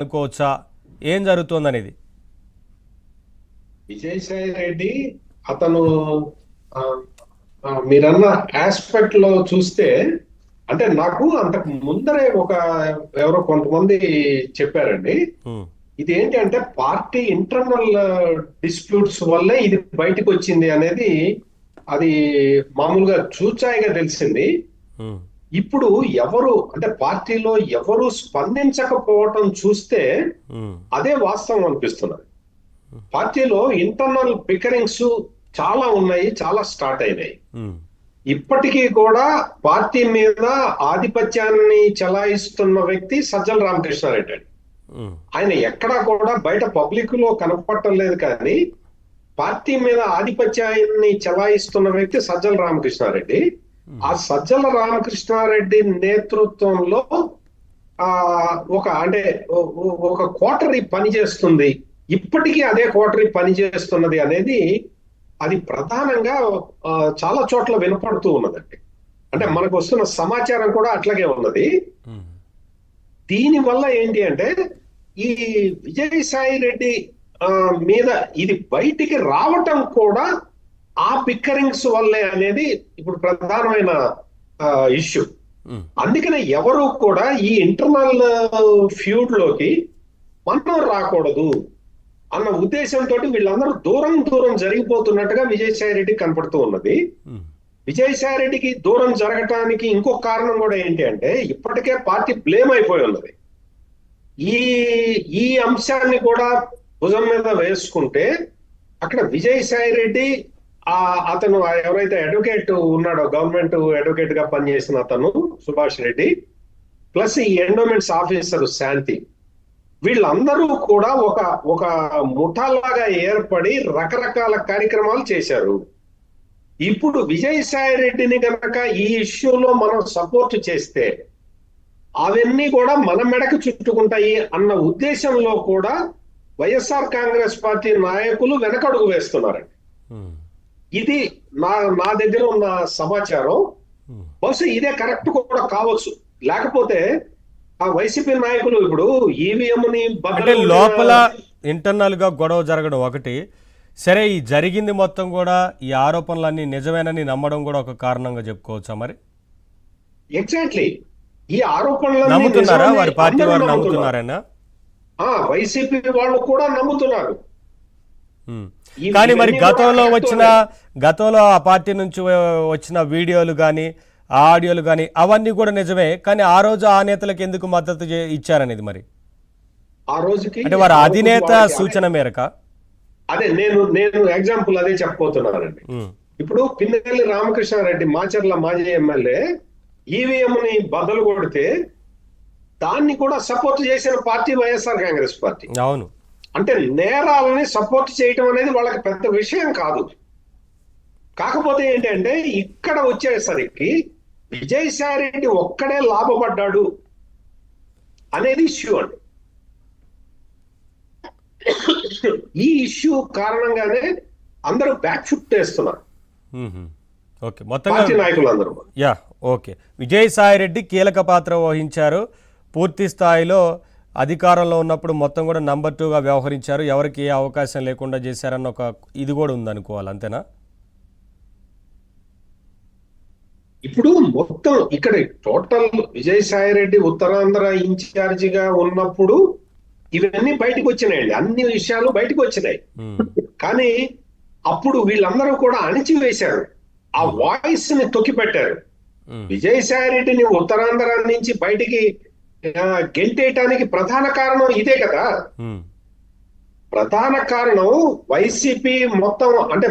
అనుకోవచ్చా? ఏం జరుగుతోందనేది? విజయసాయి రెడ్డి అతను ఆ, మీరన్న ఆస్పెక్ట్ లో చూస్తే అంటే నాకు అంతకు ముందరే ఎవరో కొంతమంది చెప్పారండి. ఉమ్, ఇది ఏంటి అంటే పార్టీ ఇంటర్నల్ డిస్ప్యూట్స్ వల్లే ఇది బయటకు వచ్చింది అనేది అది మామూలుగా చూచాయిగా తెలిసింది. ఉమ్, ఇప్పుడు ఎవరు అంటే పార్టీలో ఎవరు స్పందించకపోవటం చూస్తే ఉమ్, అదే వాస్తవం అనిపిస్తున్నది. పార్టీలో ఇంటర్నల్ బికరింగ్స్ చాలా ఉన్నాయి, చాలా స్టార్ట్ అయినాయి. ఉమ్, ఇప్పటికీ కూడా పార్టీ మీద ఆధిపత్యాన్ని చెలాయిస్తున్న వ్యక్తి సజ్జల రామకృష్ణారెడ్డి అండి. ఉమ్, ఆయన ఎక్కడా కూడా బయట పబ్లిక్ లో కనపడటం లేదు, కానీ పార్టీ మీద ఆధిపత్యాన్ని చెలాయిస్తున్న వ్యక్తి సజ్జల రామకృష్ణారెడ్డి. ఆ సజ్జల రామకృష్ణారెడ్డి నేతృత్వంలో ఆ ఒక కోటరీ పనిచేస్తుంది. ఇప్పటికీ అదే కోటరీ పనిచేస్తున్నది అనేది అది ప్రధానంగా చాలా చోట్ల వినపడుతూ ఉన్నదండి. అంటే మనకు వస్తున్న సమాచారం కూడా అట్లాగే ఉన్నది. ఉమ్, దీని వల్ల ఏంటి అంటే ఈ విజయసాయి రెడ్డి మీద ఇది బయటికి రావటం కూడా ఆ బిక్కరింగ్స్ వల్లే అనేది ఇప్పుడు ప్రధానమైన ఇష్యూ. ఉమ్, అందుకనే ఎవరు కూడా ఈ ఇంటర్నల్ ఫ్యూడ్ లోకి మనం రాకూడదు అన్న ఉద్దేశంతో వీళ్ళందరూ దూరం దూరం జరిగిపోతున్నట్టుగా విజయసాయి రెడ్డి కనపడుతూ ఉన్నది. ఉమ్, విజయసాయి రెడ్డికి దూరం జరగటానికి ఇంకొక కారణం కూడా ఏంటి అంటే ఇప్పటికే పార్టీ బ్లేమ్ అయిపోయి ఉన్నది. ఈ ఈ అంశాన్ని కూడా భుజం మీద వేసుకుంటే అక్కడ విజయసాయి రెడ్డి అతను ఎవరైతే అడ్వకేట్ ఉన్నాడో గవర్నమెంట్ అడ్వకేట్ గా పనిచేసిన అతను సుభాష్ రెడ్డి ప్లస్ ఈ ఎండోమెంట్స్ ఆఫీసర్ శాంతి, వీళ్ళందరూ కూడా ఒక ముఠాలాగా ఏర్పడి రకరకాల కార్యక్రమాలు చేశారు. ఇప్పుడు విజయసాయి రెడ్డిని కనుక ఈ ఇష్యూలో మనం సపోర్ట్ చేస్తే అవన్నీ కూడా మన మెడకు చుట్టుకుంటాయి అన్న ఉద్దేశంలో కూడా వైఎస్ఆర్ కాంగ్రెస్ పార్టీ నాయకులు వెనకడుగు వేస్తున్నారండి. ఉమ్, ఇది నా దగ్గర ఉన్న సమాచారం. ఉమ్. బహుశా ఇదే కరెక్ట్ కూడా కావచ్చు. లేకపోతే ఆ వైసీపీ నాయకులు ఇప్పుడు ఈవీఎంని అంటే లోపల ఇంటర్నల్ గా గొడవ జరగడం ఒకటి, సరే ఈ జరిగింది మొత్తం కూడా ఈ ఆరోపణలన్నీ నిజమేనని నమ్మడం కూడా ఒక కారణంగా చెప్పుకోవచ్చా మరి? ఎగ్జాక్ట్లీ ఈ ఆరోపణలు నమ్ముతున్నారా? వారి పార్టీ వారు నమ్ముతున్నారనా? వైసీపీ వాళ్ళు కూడా నమ్ముతున్నారు. కానీ మరి గతంలో ఆ పార్టీ నుంచి వచ్చిన వీడియోలు కానీ ఆ ఆడియోలు కానీ అవన్నీ కూడా నిజమే, కానీ ఆ రోజు ఆ నేతలకు ఎందుకు మద్దతు ఇచ్చారనేది మరి ఆ రోజుకి అంటే వారి అధినేత సూచన మేరక? అదే నేను ఎగ్జాంపుల్ అదే చెప్పబోతున్నానండి. ఇప్పుడు పిన్నెల్లి రామకృష్ణారెడ్డి మాచర్ల మాజీ ఎమ్మెల్యే ఈవీఎం ని బద్దలు కొడితే దాన్ని కూడా సపోర్ట్ చేసిన పార్టీ వైఎస్ఆర్ కాంగ్రెస్ పార్టీ. అవును, అంటే నేరాలని సపోర్ట్ చేయటం అనేది వాళ్ళకి పెద్ద విషయం కాదు. కాకపోతే ఏంటంటే ఇక్కడ వచ్చేసరికి విజయసాయి రెడ్డి ఒక్కడే లాభపడ్డాడు అనేది ఇష్యూ అండి. ఈ ఇష్యూ కారణంగానే అందరూ బ్యాక్ ఫుట్ వేస్తున్నారు ఓకే. మొత్తంగా పార్టీ నాయకులందరూ. Yeah, okay. విజయసాయి రెడ్డి కీలక పాత్ర వహించారు, పూర్తి స్థాయిలో అధికారంలో ఉన్నప్పుడు మొత్తం కూడా నంబర్ 2గా వ్యవహరించారు, ఎవరికి ఏ అవకాశం లేకుండా చేశారన్న ఒక ఇది కూడా ఉందనుకోవాలి, అంతేనా? ఇప్పుడు మొత్తం ఇక్కడ టోటల్ విజయసాయి రెడ్డి ఉత్తరాంధ్ర ఇన్ఛార్జిగా ఉన్నప్పుడు ఇవన్నీ బయటకు వచ్చినాయండి, అన్ని విషయాలు బయటకు వచ్చినాయి. కానీ అప్పుడు వీళ్ళందరూ కూడా అణిచివేశారు, ఆ వాయిస్ ని తొక్కిపెట్టారు. విజయసాయి రెడ్డిని ఉత్తరాంధ్ర నుంచి బయటికి గెంటేయటానికి ప్రధాన కారణం ఇదే కదా. ప్రధాన కారణం వైసీపీ మొత్తం అంటే